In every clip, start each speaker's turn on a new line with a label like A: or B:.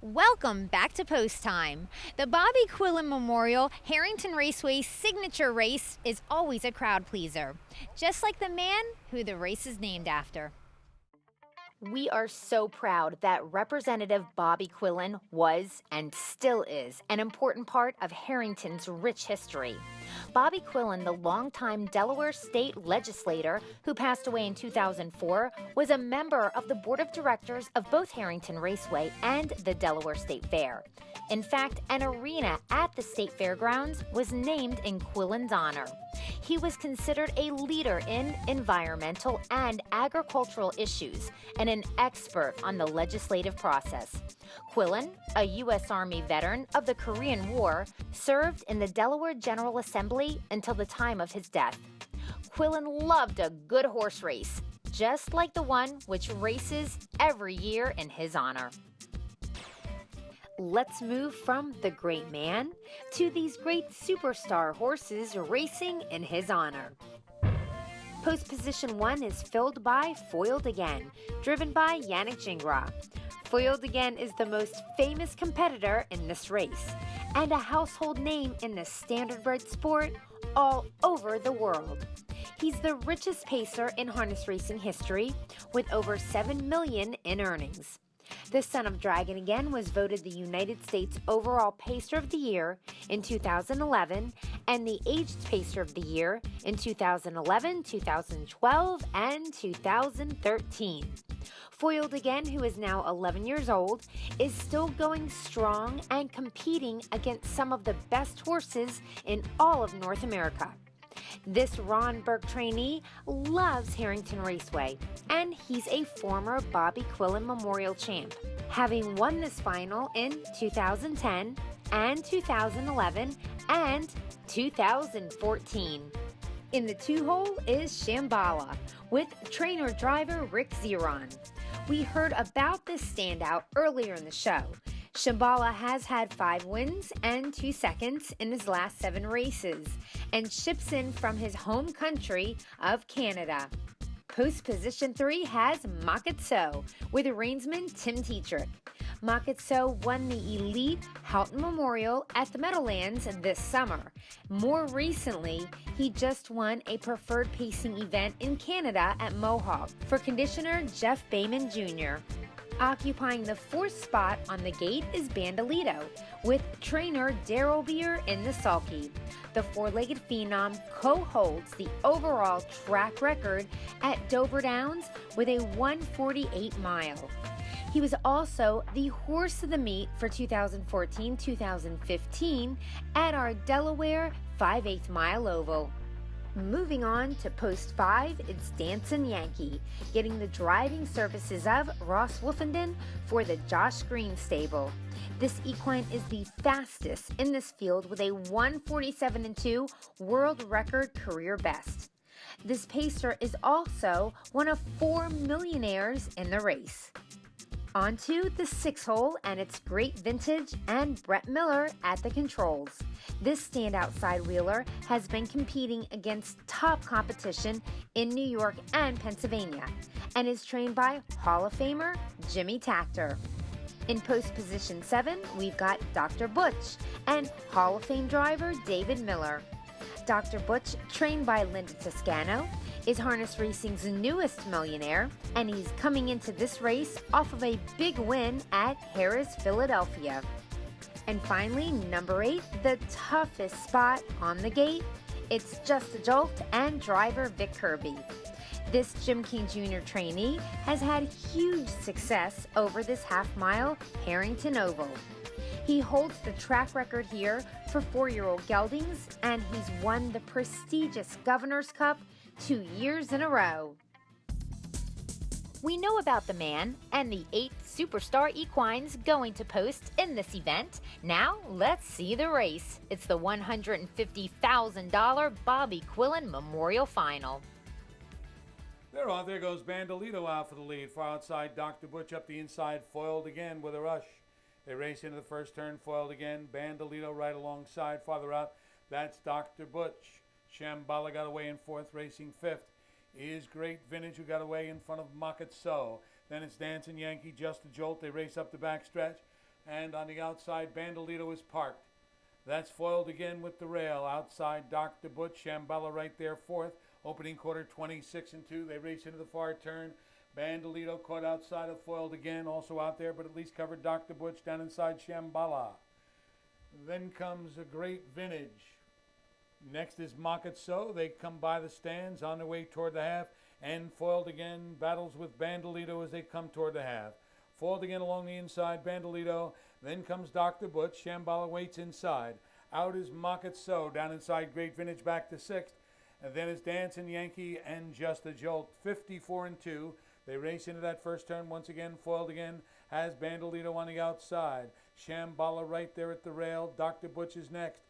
A: Welcome back to Post Time. The Bobby Quillen Memorial Harrington Raceway signature race is always a crowd pleaser, just like the man who the race is named after.
B: We are so proud that Representative Bobby Quillen was and still is an important part of Harrington's rich history. Bobby Quillen, the longtime Delaware state legislator who passed away in 2004, was a member of the board of directors of both Harrington Raceway and the Delaware State Fair. In fact, an arena at the state fairgrounds was named in Quillen's honor. He was considered a leader in environmental and agricultural issues and an expert on the legislative process. Quillen, a U.S. Army veteran of the Korean War, served in the Delaware General Assembly until the time of his death. Quillen loved a good horse race, just like the one which races every year in his honor. Let's move from the great man to these great superstar horses racing in his honor. Post position 1 is filled by Foiled Again, driven by Yannick Gingras. Foiled Again is the most famous competitor in this race and a household name in the standardbred sport all over the world. He's the richest pacer in harness racing history with over $7 million in earnings. The Son of Dragon Again was voted the United States Overall Pacer of the Year in 2011 and the Aged Pacer of the Year in 2011, 2012, and 2013. Foiled Again, who is now 11 years old, is still going strong and competing against some of the best horses in all of North America. This Ron Burke trainee loves Harrington Raceway, and he's a former Bobby Quillen Memorial champ, having won this final in 2010 and 2011 and 2014. In the 2-hole is Shambhala with trainer-driver Rick Zeron. We heard about this standout earlier in the show. Shambhala has had 5 wins and 2 seconds in his last 7 races and ships in from his home country of Canada. Post position 3 has Makatso with reinsman Tim Tetrick. Makatso won the elite Houghton Memorial at the Meadowlands this summer. More recently, he just won a preferred pacing event in Canada at Mohawk for conditioner Jeff Bayman Jr. Occupying the 4th spot on the gate is Bandolito, with trainer Daryl Beer in the sulky. The 4-legged phenom co-holds the overall track record at Dover Downs with a 1:48 mile. He was also the horse of the meet for 2014-2015 at our Delaware 5/8 mile oval. Moving on to post 5, it's Dancin' Yankee, getting the driving services of Ross Wolfenden for the Josh Green stable. This equine is the fastest in this field with a 1:47.2 world record career best. This pacer is also one of 4 millionaires in the race. On to the 6-hole and its Great Vintage and Brett Miller at the controls. This standout side wheeler has been competing against top competition in New York and Pennsylvania and is trained by Hall of Famer Jimmy Takter. In post position 7, we've got Dr. Butch and Hall of Fame driver David Miller. Dr. Butch, trained by Linda Toscano, is harness racing's newest millionaire, and he's coming into this race off of a big win at Harrah's, Philadelphia. And finally, number 8, the toughest spot on the gate. It's Just a Jolt and driver Vic Kirby. This Jim King Jr. trainee has had huge success over this half-mile Harrington Oval. He holds the track record here for 4-year-old geldings, and he's won the prestigious Governor's Cup 2 years in a row. We know about the man and the 8 superstar equines going to post in this event. Now let's see the race. It's the $150,000 Bobby Quillen Memorial Final.
C: They're off. There goes Bandolito out for the lead. Far outside, Dr. Butch up the inside, Foiled Again with a rush. They race into the first turn, Foiled Again. Bandolito right alongside, farther out. That's Dr. Butch. Shambhala got away in 4th, racing 5th. Is Great Vintage, who got away in front of Makatso. Then it's Dancin' Yankee, Just a Jolt. They race up the backstretch. And on the outside, Bandolito is parked. That's foiled again with the rail. Outside, Dr. Butch, Shambhala right there, fourth. Opening quarter, 26-2. They race into the far turn. Bandolito caught outside of foiled again, also out there, but at least covered Dr. Butch down inside Shambhala. Then comes a great vintage. Next is Makatso. They come by the stands on their way toward the half, and foiled again, battles with Bandolito as they come toward the half. Foiled again along the inside, Bandolito. Then comes Dr. Butch. Shambhala waits inside. Out is Makatso. Down inside, Great Vintage back to sixth. And then is Dancing Yankee and Just a Jolt, 54-2. They race into that first turn once again. Foiled again has Bandolito on the outside. Shambhala right there at the rail. Dr. Butch is next.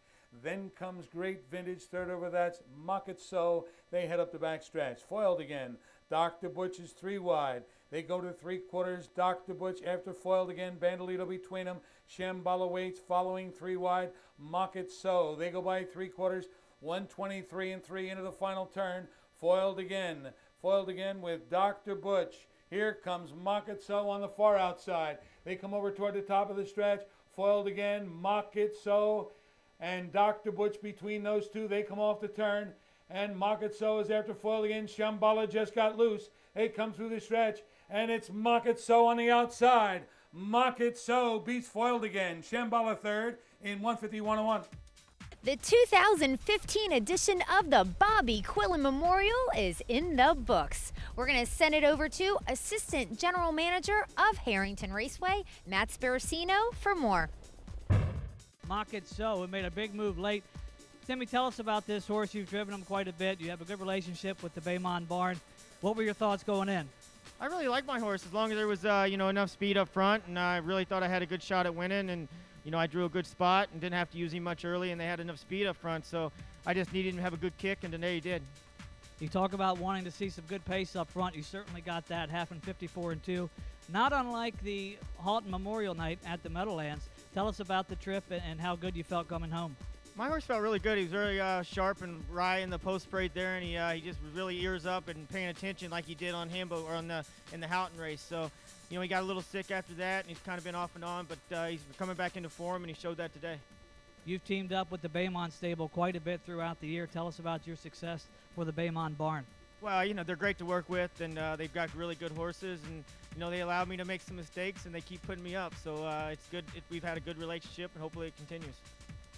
C: Then comes Great Vintage. Third over, that's Makatso. They head up the back stretch. Foiled again. Dr. Butch is three wide. They go to three quarters. Dr. Butch after foiled again. Bandolito between them. Shambhala waits following three wide. Makatso. They go by three quarters. 123-3 into the final turn. Foiled again. Foiled again with Dr. Butch. Here comes Makatso on the far outside. They come over toward the top of the stretch. Foiled again. Makatso and Dr. Butch between those two. They come off the turn. And Makatso is after foiled again. Shambhala just got loose. They come through the stretch. And it's Makatso on the outside. Makatso beats foiled again. Shambhala third in 151-1.
A: The 2015 edition of the Bobby Quillen Memorial is in the books. We're going to send it over to Assistant General Manager of Harrington Raceway, Matt Sparacino, for more.
D: Makatso, it made a big move late. Timmy, tell us about this horse. You've driven him quite a bit. You have a good relationship with the Baymont barn. What were your thoughts going in?
E: I really like my horse as long as there was enough speed up front, and I really thought I had a good shot at winning. And I drew a good spot and didn't have to use him much early, and they had enough speed up front, so I just needed him to have a good kick, and today he did.
D: You talk about wanting to see some good pace up front. You certainly got that, half in 54-2. Not unlike the Halton Memorial night at the Meadowlands. Tell us about the trip and how good you felt coming home.
E: My horse felt really good. He was very sharp and wry in the post parade there, and he just was really ears up and paying attention like he did on Hambo or in the Houghton race. So, he got a little sick after that, and he's kind of been off and on, but he's coming back into form, and he showed that today.
D: You've teamed up with the Baymont stable quite a bit throughout the year. Tell us about your success for the Baymont barn.
E: Well, they're great to work with, and they've got really good horses, and they allow me to make some mistakes, and they keep putting me up. So it's good. We've had a good relationship, and hopefully it continues.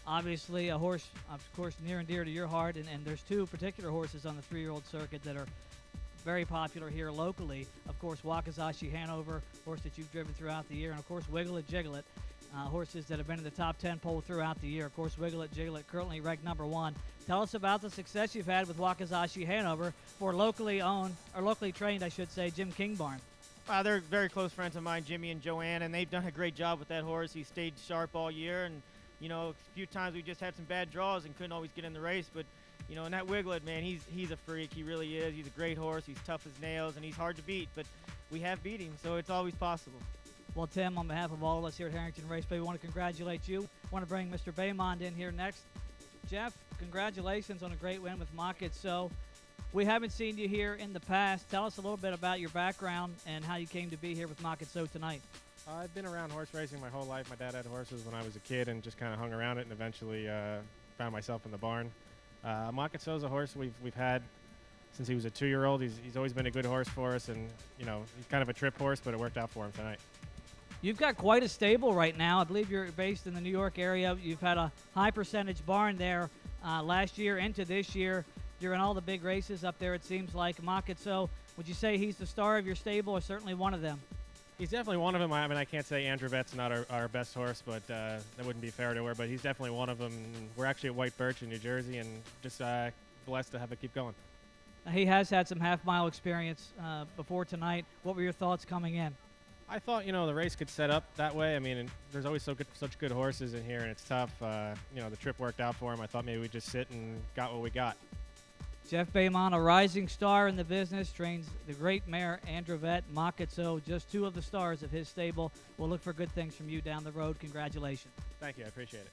D: Obviously, a horse, of course, near and dear to your heart, and there's two particular horses on the three-year-old circuit that are very popular here locally. Of course, Wakizashi Hanover, horse that you've driven throughout the year, and of course, Wiglet Jiglet, horses that have been in the top 10 poll throughout the year. Of course, Wiglet Jiglet currently ranked number 1. Tell us about the success you've had with Wakizashi Hanover for locally owned, or locally trained, I should say, Jim King barn.
E: They're very close friends of mine, Jimmy and Joanne, and they've done a great job with that horse. He stayed sharp all year, and a few times we just had some bad draws and couldn't always get in the race, but and that Wiglet, man, he's a freak. He really is. He's a great horse. He's tough as nails, and he's hard to beat, but we have beat him, so it's always possible.
D: Well, Tim, on behalf of all of us here at Harrington Raceway, we want to congratulate you. Want to bring Mr. Baymont in here next. Jeff, congratulations on a great win with Makatso. We haven't seen you here in the past. Tell us a little bit about your background and how you came to be here with Makatso tonight.
F: I've been around horse racing my whole life. My dad had horses when I was a kid and just kind of hung around it, and eventually found myself in the barn. Makatso's a horse we've had since he was a 2-year-old. He's always been a good horse for us, and he's kind of a trip horse, but it worked out for him tonight.
D: You've got quite a stable right now. I believe you're based in the New York area. You've had a high percentage barn there last year into this year. You're in all the big races up there, it seems like. Makatso, would you say he's the star of your stable, or certainly one of them?
F: He's definitely one of them. I mean, I can't say Andrew Vett's not our best horse, but that wouldn't be fair to her. But he's definitely one of them. We're actually at White Birch in New Jersey, and just blessed to have it keep going.
D: He has had some half-mile experience before tonight. What were your thoughts coming in?
F: I thought, the race could set up that way. I mean, and there's always such good horses in here, and it's tough. The trip worked out for him. I thought maybe we'd just sit and got what we got.
D: Jeff Baymont, a rising star in the business, trains the great mare Andrew Vett, Makatso, just two of the stars of his stable. We'll look for good things from you down the road. Congratulations.
F: Thank you. I appreciate it.